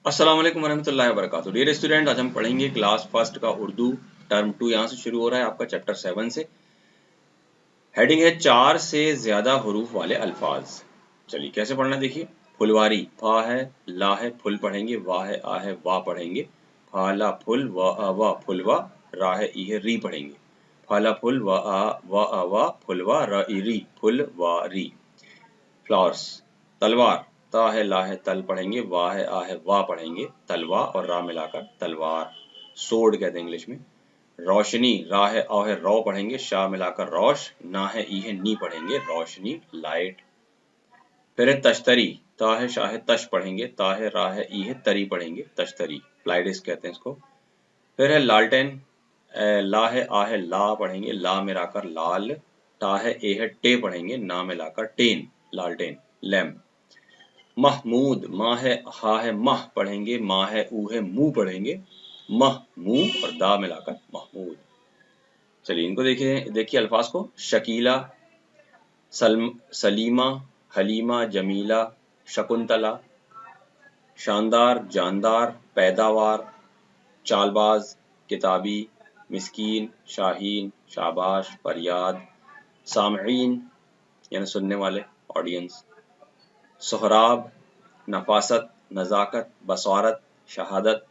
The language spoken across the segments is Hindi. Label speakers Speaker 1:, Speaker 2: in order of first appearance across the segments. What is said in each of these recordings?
Speaker 1: अस्सलाम वालेकुम वरहमतुल्लाहि वबरकातुहू। डियर स्टूडेंट, आज हम पढ़ेंगे क्लास फर्स्ट का उर्दू टर्म 2। यहाँ से शुरू हो रहा है आपका चैप्टर 7 से। हेडिंग है 4 से ज्यादा हरूफ वाले अल्फाज। चलिए कैसे पढ़ना देखिए। फुलवारी, फा है, ला है, फुल पढ़ेंगे, वाह है, आ है, वाह पढ़ेंगे, फाला फुल, व आ वा, फुलवा, रा है, ई है, री पढ़ेंगे। फाला फुल, व आ वा, फुलवा, र ई री, फुल वा री। फ्लावर्स, तलवार, ता है, ला है, तल पढ़ेंगे, वाह है, आ है, वाह पढ़ेंगे, तलवा और रा मिलाकर तलवार, सोड कहते हैं इंग्लिश में। रोशनी, रा है, आ है, रौ पढ़ेंगे, शाह मिलाकर रौश, ना है, ई है, नी पढ़ेंगे, रोशनी, लाइट। फिर है तश्तरी, ता है, शाह है, तश पढ़ेंगे, ता है, रा है, ई है, तरी पढ़ेंगे, तश्तरी, लाइटिस कहते हैं इसको। फिर है लालटेन, ला है, आ है, ला पढ़ेंगे, ला मिलाकर लाल, टा है, ए है, टे पढ़ेंगे, ना मिलाकर टेन, लालटेन, लैम्प। महमूद, माँ है, हा है, मह पढ़ेंगे, माँ है, ऊ है, मुंह पढ़ेंगे, मह, मुंह और दा मिलाकर महमूद। चलिए इनको देखिए अल्फाज को। शकीला, सलीमा, हलीमा, जमीला, शकुंतला। शानदार, जानदार, पैदावार, चालबाज, किताबी, मिस्कीन, शाहीन, शाबाश, फरियाद, सामईन यानी सुनने वाले, ऑडियंस। सोहराब, नफासत, नज़ाकत, बसारत, शहादत,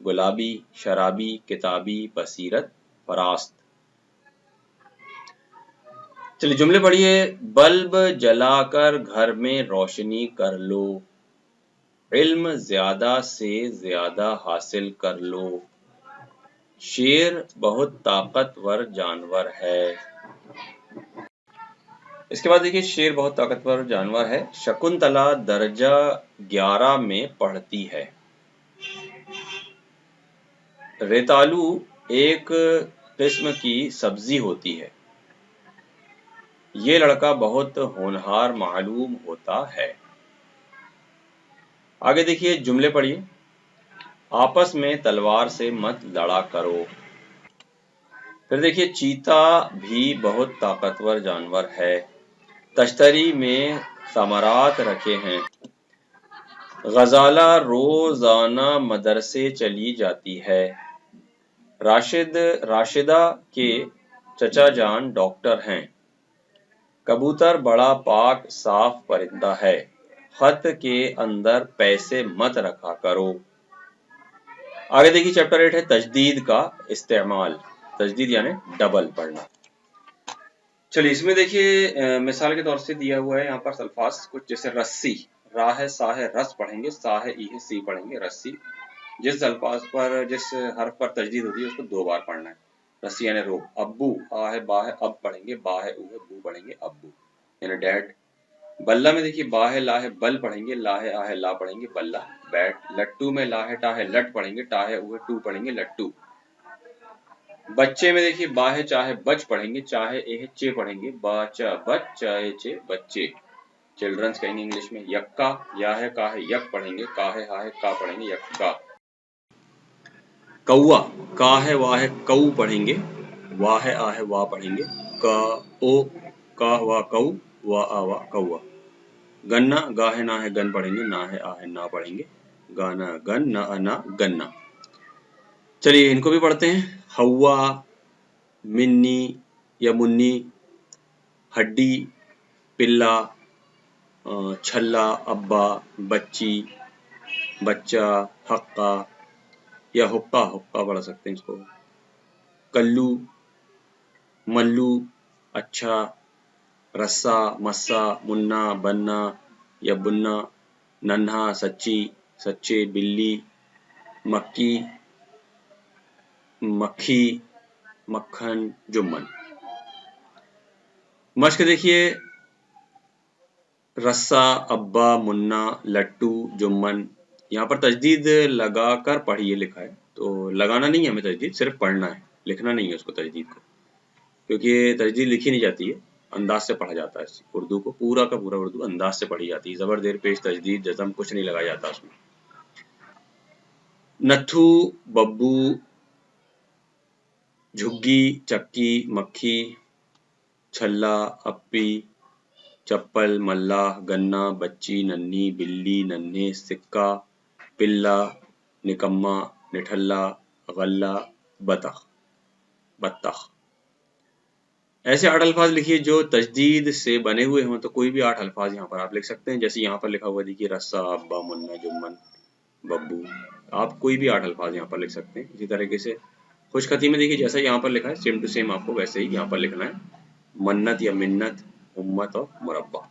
Speaker 1: गुलाबी, शराबी, किताबी, बसीरत, फरास्त। चलिए जुमले पढ़िए। बल्ब जलाकर घर में रोशनी कर लो, इल्म ज्यादा से ज्यादा हासिल कर लो, शेर बहुत ताकतवर जानवर है। इसके बाद देखिए, शेर बहुत ताकतवर जानवर है। शकुंतला दर्जा 11 में पढ़ती है। रेतालू एक किस्म की सब्जी होती है। ये लड़का बहुत होनहार मालूम होता है। आगे देखिए जुमले पढ़िए। आपस में तलवार से मत लड़ा करो। फिर देखिए, चीता भी बहुत ताकतवर जानवर है। तश्तरी में समारात रखे हैं। गजाला रोजाना मदरसे चली जाती है। राशिदा के चचा जान डॉक्टर हैं। कबूतर बड़ा पाक साफ परिंदा है। खत के अंदर पैसे मत रखा करो। आगे देखिए चैप्टर 8 है तजदीद का इस्तेमाल। तजदीद यानी डबल पढ़ना। चलिए इसमें देखिए मिसाल के तौर से दिया हुआ है यहाँ पर अल्फाज कुछ, जैसे रस्सी, रा है, सा है, रस पढ़ेंगे, सा है, ई है, सी पढ़ेंगे, रस्सी। जिस अल्फाज पर, जिस हर्फ पर तजदीद होती है उसको 2 बार पढ़ना है। रस्सी यानी रोक। अब्बू, आ है, बा है, अब पढ़ेंगे, बा है, ऊ है, बू पढ़ेंगे, अब्बू यानी डैड। बल्ला में देखिए, बा है, ला है, बल पढ़ेंगे, ला है, आ है, ला पढ़ेंगे, बल्ला, बैट। लट्टू में ला है, टा है, लट पढ़ेंगे, टा है, ऊ है, टू पढ़ेंगे, लट्टू। बच्चे में देखिए, बा है, चा है, बच पढ़ेंगे, चा है, ए है, चे पढ़ेंगे, बा चा बच, चा है, चे, बच्चे। चिल्ड्रंस कहेंगे इंग्लिश में। यक्का, या है, का है, यक पढ़ेंगे, का है, हा है, का पढ़ेंगे, यक्का। कौआ, का है, वा है, कऊ पढ़ेंगे, वा है, आ है, वा पढ़ेंगे, का, ओ, का वा कऊ, वा आ वा कौआ। गन्ना, गा है, ना है, गन पढ़ेंगे, ना है, आ है, ना पढ़ेंगे, गाना गन, ना अना गन्ना। चलिए इनको भी पढ़ते हैं। हवा, मिन्नी या मुन्नी, हड्डी, पिल्ला, छल्ला, अब्बा, बच्ची, बच्चा, हक्का या हुक्का, हुक्का पढ़ सकते हैं इसको। कल्लू, मल्लू, अच्छा, रस्सा, मस्सा, मुन्ना, बन्ना या बुन्ना, नन्हा, सच्ची, सच्चे, बिल्ली, मक्की, मक्खी, मक्खन, जुम्मन। मश्क देखिए, रस्सा, अब्बा, मुन्ना, लट्टू, जुम्मन। यहाँ पर तजदीद लगाकर पढ़िए लिखा है, तो लगाना नहीं है हमें तजदीद, सिर्फ पढ़ना है, लिखना नहीं है उसको तजदीद को, क्योंकि तजदीद लिखी नहीं जाती है, अंदाज से पढ़ा जाता है। उर्दू को पूरा का पूरा उर्दू अंदाज से पढ़ी जाती है। जबर, देर, पेश, तजदीद, जज़म कुछ नहीं लगाया जाता उसमें। नत्थू, बब्बू, झुग्गी, चक्की, मक्खी, छल्ला, अप्पी, चप्पल, मल्लाह, गन्ना, बच्ची, नन्ही, बिल्ली, नन्हे, सिक्का, पिल्ला, निकम्मा, निठल्ला, गल्ला, बत्तख। ऐसे 8 अल्फाज लिखिए जो तजदीद से बने हुए हों, तो कोई भी 8 अल्फाज यहाँ पर आप लिख सकते हैं। जैसे यहाँ पर लिखा हुआ देखिए रस्सा, अब्बा, मुन्ना, जुम्मन, बब्बू। आप कोई भी 8 अल्फाज यहाँ पर लिख सकते हैं। इसी तरीके से खुशखती में देखिए जैसा यहाँ पर लिखा है सेम टू सेम आपको वैसे ही यहाँ पर लिखना है, मन्नत या मिन्नत, उम्मत और मुरब्बा।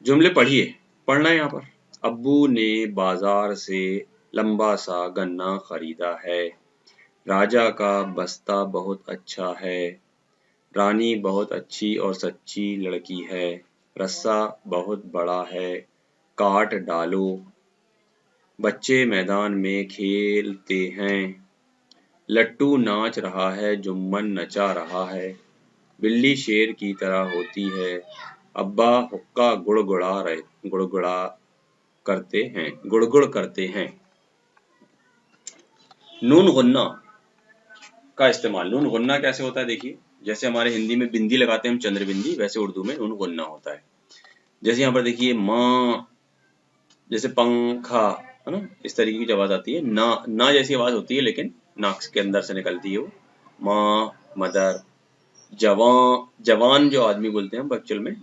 Speaker 1: जुमले पढ़िए, पढ़ना है यहाँ पर। अब्बू ने बाजार से लंबा सा गन्ना खरीदा है। राजा का बस्ता बहुत अच्छा है। रानी बहुत अच्छी और सच्ची लड़की है। रस्सा बहुत बड़ा है, काट डालो। बच्चे मैदान में खेलते हैं। लट्टू नाच रहा है, जुम्मन नचा रहा है। बिल्ली शेर की तरह होती है। अब्बा हुक्का गुड़गुड़ा करते हैं। नून गुन्ना का इस्तेमाल। नून गुन्ना कैसे होता है देखिए, जैसे हमारे हिंदी में बिंदी लगाते हैं हम चंद्र बिंदी, वैसे उर्दू में नून गुन्ना होता है। जैसे यहाँ पर देखिए माँ, जैसे पंखा, है ना, इस तरीके की आवाज आती है। ना जैसी आवाज होती है लेकिन नाक के अंदर से निकलती है वो। माँ, मदर। जवान जो आदमी बोलते हैं हम एक्चुअल में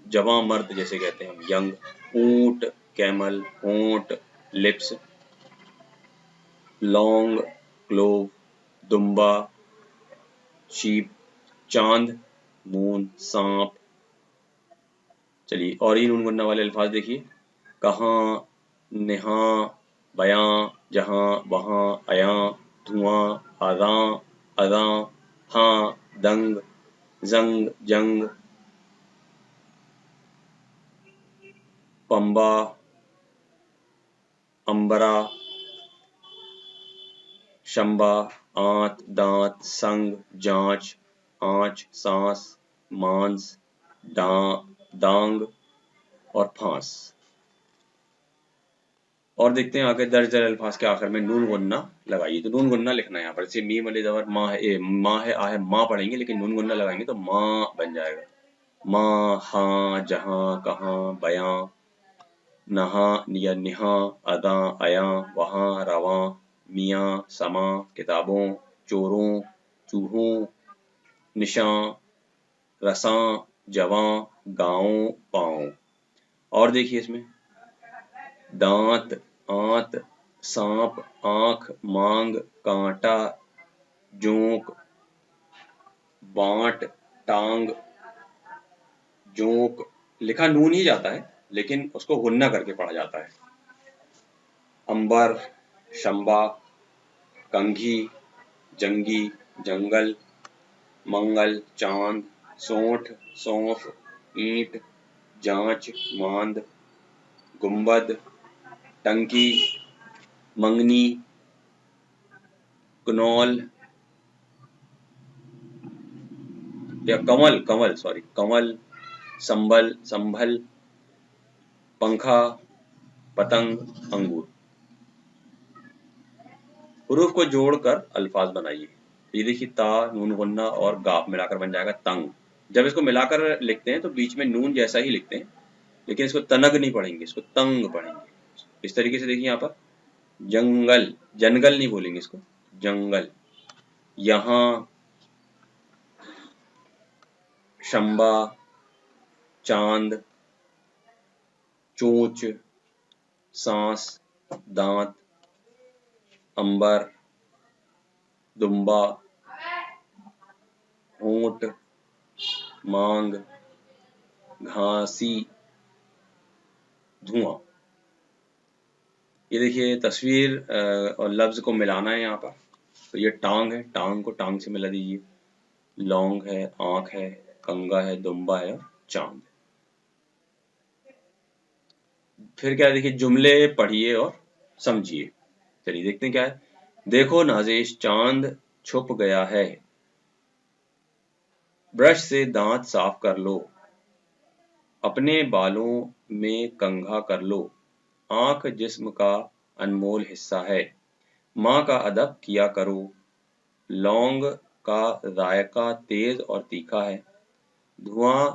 Speaker 1: जवां मर्द जैसे कहते हैं हम, यंग। ऊंट, कैमल, होंठ, लिप्स। लौंग, क्लोव, दुम्बा, शीप। चांद, मून, सांप। चलिए और ये नून गुन्ना वाले अल्फाज देखिए, कहाँ, नहा, बयां, जहां, वहां, अयां, धुआं, आगां, अगां, हाँ, दंग, जंग, जंग, पंबा, अंबरा, शंबा, आंत, दांत, संग, जांच, आंच, सांस, मांस, दांग और फांस। और देखते हैं आगे दर्ज अल्फाज के आखिर में नून गुन्ना लगाइए। तो नून गुन्ना लिखना है यहाँ पर। जैसे मीम वाले ज़बर माँ है, माँ है, आ है, माँ पढ़ेंगे लेकिन नून गुन्ना लगाएंगे तो माँ बन जाएगा। माँ, हाँ, जहाँ, कहाँ, बयां, नहा या निहा, अदा, अयां, वहाँ, रवां, मियाँ, समा, किताबों, चोरों, चूहों, निशां, रसां, जवां, गाँव, पाँव। और देखिए इसमें दांत, आंत, सांप, आंख, मांग, कांटा, जोंक, बांट, टांग, जोंक। लिखा नून ही जाता है लेकिन उसको गुन्ना करके पढ़ा जाता है। अंबर, शंबा, कंघी, जंगी, जंगल, मंगल, चांद, सोंठ, सौंफ, ईंट, जांच, मांद, गुंबद, टंकी, मंगनी, कनौल या कमल, संभल, संभल, पंखा, पतंग, अंगूर। हुरूफ को जोड़कर अल्फाज बनाइए। ये देखिए ता, नून गुन्ना और गाफ मिलाकर बन जाएगा तंग। जब इसको मिलाकर लिखते हैं तो बीच में नून जैसा ही लिखते हैं लेकिन इसको तनग नहीं पढ़ेंगे, इसको तंग पढ़ेंगे। इस तरीके से देखिए यहाँ पर जंगल, जनगल नहीं बोलेंगे इसको, जंगल। यहाँ शंबा, चांद, चोंच, सांस, दांत, अंबर, दुम्बा, होंठ, मांग, घासी, धुआं। ये देखिए तस्वीर और लफ्ज को मिलाना है यहाँ पर। तो ये टांग है, टांग को टांग से मिला दीजिए। लौंग है, आंख है, कंगा है, दुम्बा है और चांद। फिर क्या है देखिए, जुमले पढ़िए और समझिए। चलिए देखते हैं क्या है। देखो नाजिश, चांद छुप गया है। ब्रश से दांत साफ कर लो। अपने बालों में कंघा कर लो। आंख जिस्म का अनमोल हिस्सा है। माँ का अदब किया करो। लौंग का जायका तेज और तीखा है। धुआं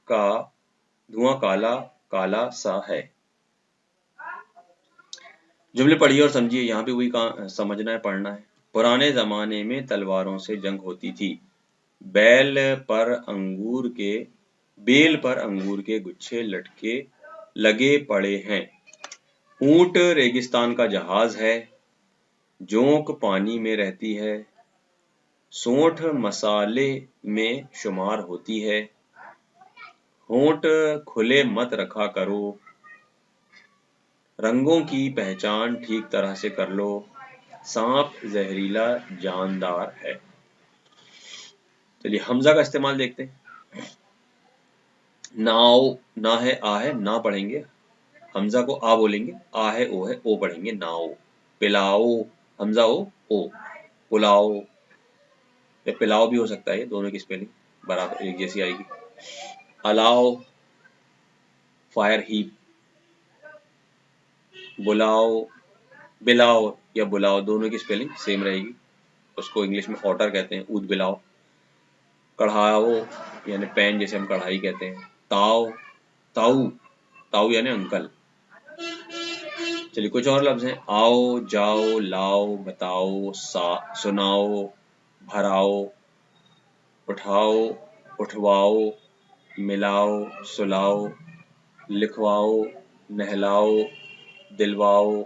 Speaker 1: का धुआं काला काला सा है। जुमले पढ़िए और समझिए, यहाँ पे वही समझना है, पढ़ना है। पुराने जमाने में तलवारों से जंग होती थी। बेल पर अंगूर के बेल पर अंगूर के गुच्छे लटके लगे पड़े हैं। ऊंट रेगिस्तान का जहाज है। जोंक पानी में रहती है। सोंठ मसाले में शुमार होती है। होंठ खुले मत रखा करो। रंगों की पहचान ठीक तरह से कर लो। सांप जहरीला जानदार है। चलिए हमजा का इस्तेमाल देखते हैं। नाव, ना है आ है, ना पढ़ेंगे, हमजा को आ बोलेंगे, आ है ओ पढ़ेंगे, नाव। पिलाओ, हमजा ओ। पुलाओ या पिलाओ भी हो सकता है, ये दोनों की स्पेलिंग बराबर एक जैसी आएगी। Allow, fire heap. बुलाओ, बिलाओ या बुलाओ, दोनों की स्पेलिंग सेम रहेगी। उसको इंग्लिश में ऑटर कहते हैं, ऊद बिलाओ। कढ़ाओ यानी पैन, जैसे हम कढ़ाई कहते हैं। ताओ, ताऊ, ताऊ यानी अंकल। चलिए कुछ और लफ्ज हैं। आओ, जाओ, लाओ, बताओ, सुनाओ, भराओ, उठाओ, उठवाओ, मिलाओ, सुलाओ, लिखवाओ, नहलाओ, दिलवाओ,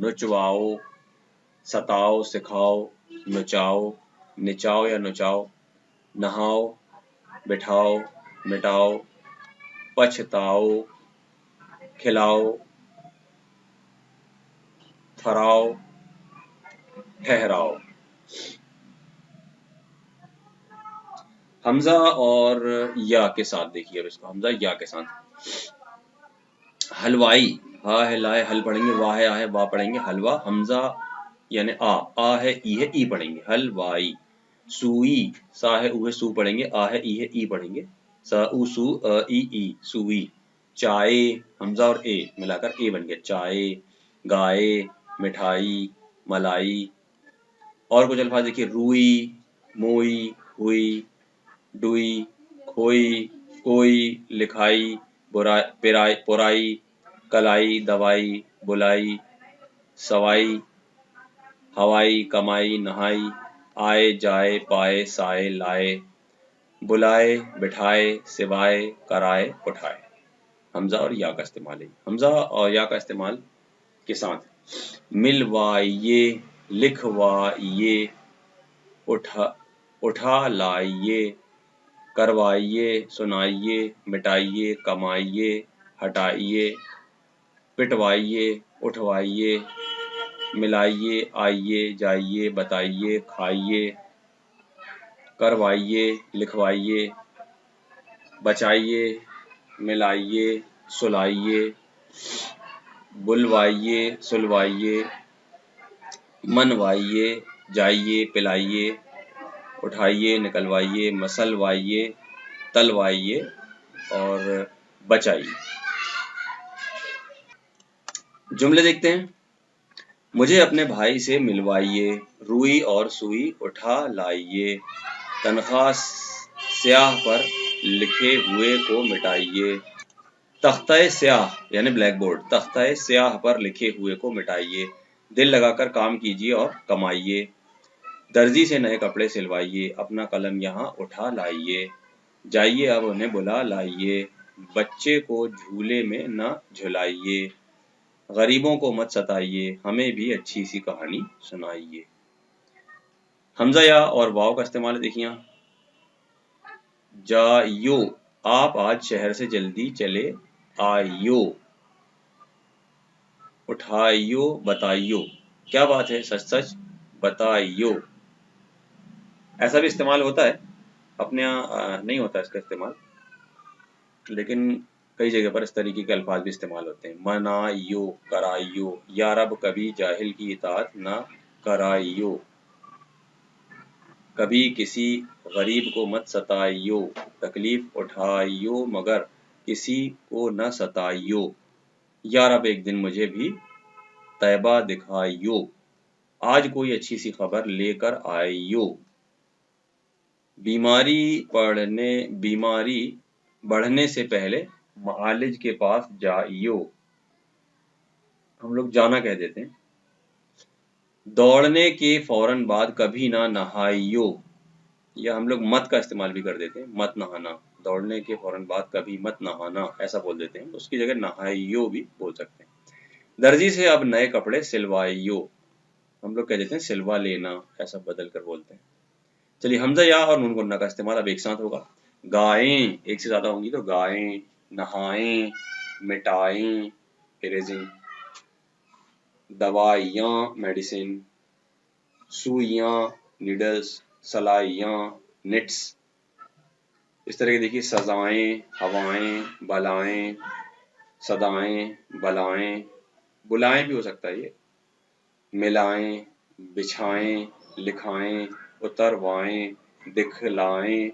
Speaker 1: नुचवाओ, सताओ, सिखाओ, नुचाओ, निचाओ या नुचाओ, नहाओ, बिठाओ, मिटाओ, पछताओ, खिलाओ, थराओ, ठहराओ। हमजा और या के साथ देखिए, अब इसको हमजा या के साथ। हलवाई, हा है लाए हल पढ़ेंगे, वाह है आ है वाह पढ़ेंगे, हलवा हमजा यानी आ है ई है ई पढ़ेंगे, हलवाई। सुई, सा है ऊ है सू पढ़ेंगे, आ है ई पढ़ेंगे, सा ऊ सू ई सुई। चाय, हमजा और ए मिलाकर ए बन गया, चाय। गाय, मिठाई, मलाई। और कुछ अल्फाज देखिए, रुई, मोई, हुई, डुई, खोई, कोई, लिखाई, पिराई, पुराई, कलाई, दवाई, बुलाई, सवाई, हवाई, कमाई, नहाई, आए, जाए, पाए, साए, लाए, बुलाए, बिठाए, सिवाए, कराए, उठाए। हमजा और या का इस्तेमाल है। हमजा और या का इस्तेमाल के साथ मिलवाइए, लिखवाइए, उठा लाइए, करवाइए, सुनाइए, मिटाइए, कमाइए, हटाइए, पिटवाइए, उठवाइए, मिलाइए, आइए, जाइए, बताइए, खाइए, करवाइए, लिखवाइए, बचाइए, मिलाइए, सुलाइए, बुलवाइए, सुलवाइए, मनवाइए, जाइए, पिलाइए, उठाइए, निकलवाइए, मसलवाइए, तलवाइए और बचाइए। जुमले देखते हैं। मुझे अपने भाई से मिलवाइए, रुई और सुई उठा लाइए, तनख्वाह स्याह पर लिखे हुए को मिटाइए। तख्ता स्याह यानी ब्लैक बोर्ड, तख्ता स्याह पर लिखे हुए को मिटाइए, दिल लगाकर काम कीजिए और कमाइए। दर्जी से नए कपड़े सिलवाइए, अपना कलम यहाँ उठा लाइए, जाइए अब उन्हें बुला लाइए, बच्चे को झूले में न झुलाइए, गरीबों को मत सताइए, हमें भी अच्छी सी कहानी सुनाइए। हमजा या और वाव का इस्तेमाल देखिए यहाँ। जाइयो, आप आज शहर से जल्दी चले आइयो। उठाइयो, बताइयो, क्या बात है, सच सच बताइयो। ऐसा भी इस्तेमाल होता है, अपने यहाँ नहीं होता इसका इस्तेमाल, लेकिन कई जगह पर इस तरीके के अल्फाज भी इस्तेमाल होते हैं। मनाइयो, कराइयो, या रब कभी जाहिल की इताअत ना कराइयो, कभी किसी गरीब को मत सताइयो, तकलीफ उठाइयो मगर किसी को न सताइयो, या रब एक दिन मुझे भी तैबा दिखाइयो, आज कोई अच्छी सी खबर लेकर आइयो, बीमारी बढ़ने से पहले मालिज के पास जाइयो, हम लोग जाना कह देते हैं। दौड़ने के फौरन बाद कभी ना नहाइयो, या हम लोग मत का इस्तेमाल भी कर देते हैं, मत नहाना। दौड़ने के फौरन बाद कभी मत नहाना ऐसा बोल देते हैं, उसकी जगह नहाइयो भी बोल सकते हैं। दर्जी से अब नए कपड़े सिलवाइयो, हम लोग कह देते हैं सिलवा लेना, ऐसा बदल कर बोलते हैं। चलिए हमजा या और नून गुन्ना का इस्तेमाल अब एक साथ होगा। गायें एक से ज्यादा होंगी तो गायें, नहाएं, मिटाएं, इरेजिंग, दवाइयाँ मेडिसिन, सुइयाँ नीडल्स, सलाइयाँ निट्स। इस तरह के देखिए सजाएं, हवाएं, बलाएं, सदाएं, बलाएं, बुलाएं भी हो सकता है ये, मिलाएं, बिछाएं, लिखाएं, उतरवाएं, दिखलाएं,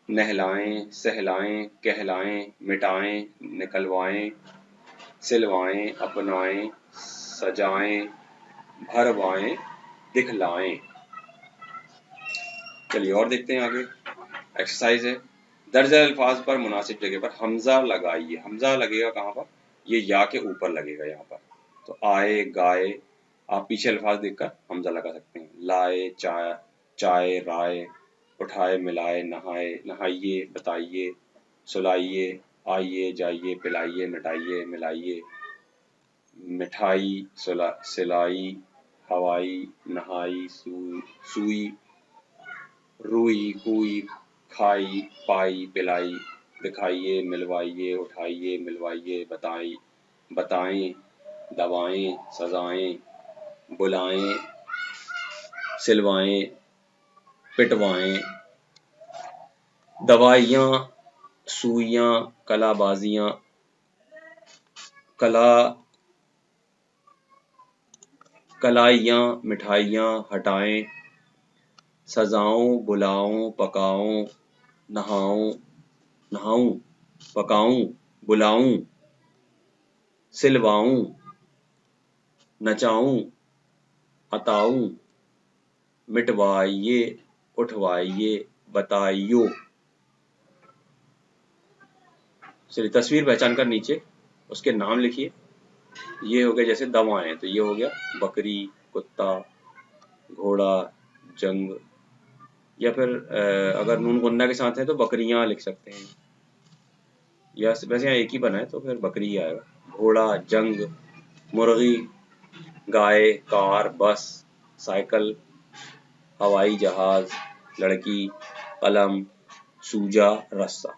Speaker 1: नहलाएं, सहलाएं, कहलाएं, मिटाएं, निकलवाएं, सिलवाएं, अपनाएं, सजाएं, भरवाएं, दिखलाएं। चलिए और देखते हैं आगे। एक्सरसाइज है, दर्ज अल्फाज पर मुनासिब जगह पर हमजा लगाइए। हमजा लगेगा कहाँ पर? ये या के ऊपर लगेगा यहाँ पर। तो आए, गाए, आप पीछे अल्फाज देखकर हमजा लगा सकते हैं। लाए, चाय, चाय, राय, उठाए, मिलाए, नहाए, नहाइए, बताइए, सुलाइए, आइए, जाइए, पिलाइए, मिटाइए, मिलाइए, मिठाई, सिलाई, हवाई, नहाई, सुई, रुई, हुई, खाई, पाई, पिलाई, दिखाइए, मिलवाइए, उठाइए, मिलवाइए, बताएं, दवाएं, सजाएं, बुलाएं, सिलवाएं, पिटवाएं, दवाइयाँ, सुइयाँ, कलाबाजियाँ, कलाइयाँ, मिठाइयाँ, हटाएं, सजाऊं, बुलाऊं, पकाऊं, नहाऊं, पकाऊं, बुलाऊं, सिलवाऊं, नचाऊं, हटाऊं, मिटवाइए, उठवाइए, बताइयो। चलिए तस्वीर पहचान कर नीचे उसके नाम लिखिए। ये हो गया जैसे दवाएं, तो ये हो गया बकरी, कुत्ता, घोड़ा, जंग, या फिर अगर नून गुन्ना के साथ है तो बकरियां लिख सकते हैं, या वैसे यहाँ एक ही बना है तो फिर बकरी ही आएगा। घोड़ा, जंग, मुर्गी, गाय, कार, बस, साइकिल, हवाई जहाज, लड़की, कलम, सूजा, रस्सा।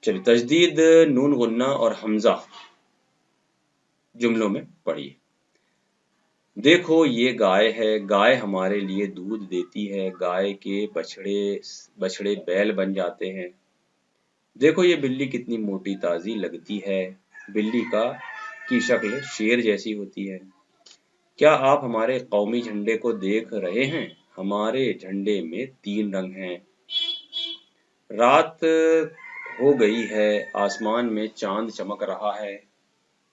Speaker 1: चलिए तजदीद नून गुन्ना और हमजा जुमलों में पढ़िए। देखो ये गाय है, गाय हमारे लिए दूध देती है, गाय के बछड़े बैल बन जाते हैं। देखो ये बिल्ली कितनी मोटी ताजी लगती है, बिल्ली की शक्ल शेर जैसी होती है। क्या आप हमारे कौमी झंडे को देख रहे हैं? हमारे झंडे में 3 रंग हैं। रात हो गई है, आसमान में चांद चमक रहा है।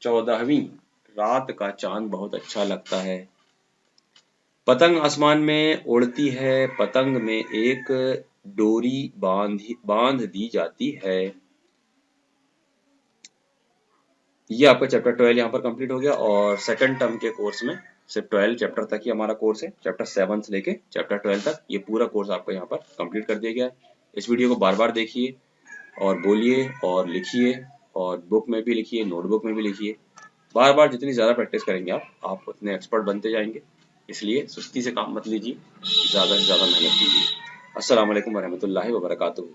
Speaker 1: 14वीं रात का चांद बहुत अच्छा लगता है। पतंग आसमान में उड़ती है, पतंग में एक डोरी बांध दी जाती है। ये आपका चैप्टर 12 यहाँ पर कंप्लीट हो गया, और सेकंड टर्म के कोर्स में सिर्फ 12 चैप्टर तक ही हमारा कोर्स है। चैप्टर 7 से लेके चैप्टर 12 तक ये पूरा कोर्स आपका यहाँ पर कंप्लीट कर दिया गया है। इस वीडियो को बार बार देखिए और बोलिए और लिखिए, और बुक में भी लिखिए, नोटबुक में भी लिखिए। बार बार जितनी ज़्यादा प्रैक्टिस करेंगे आप उतने एक्सपर्ट बनते जाएंगे। इसलिए सुस्ती से काम मत लीजिए, ज़्यादा से ज़्यादा मेहनत कीजिए। अस्सलाम वालेकुम वरहमतुल्लाहि वबरकातुहू।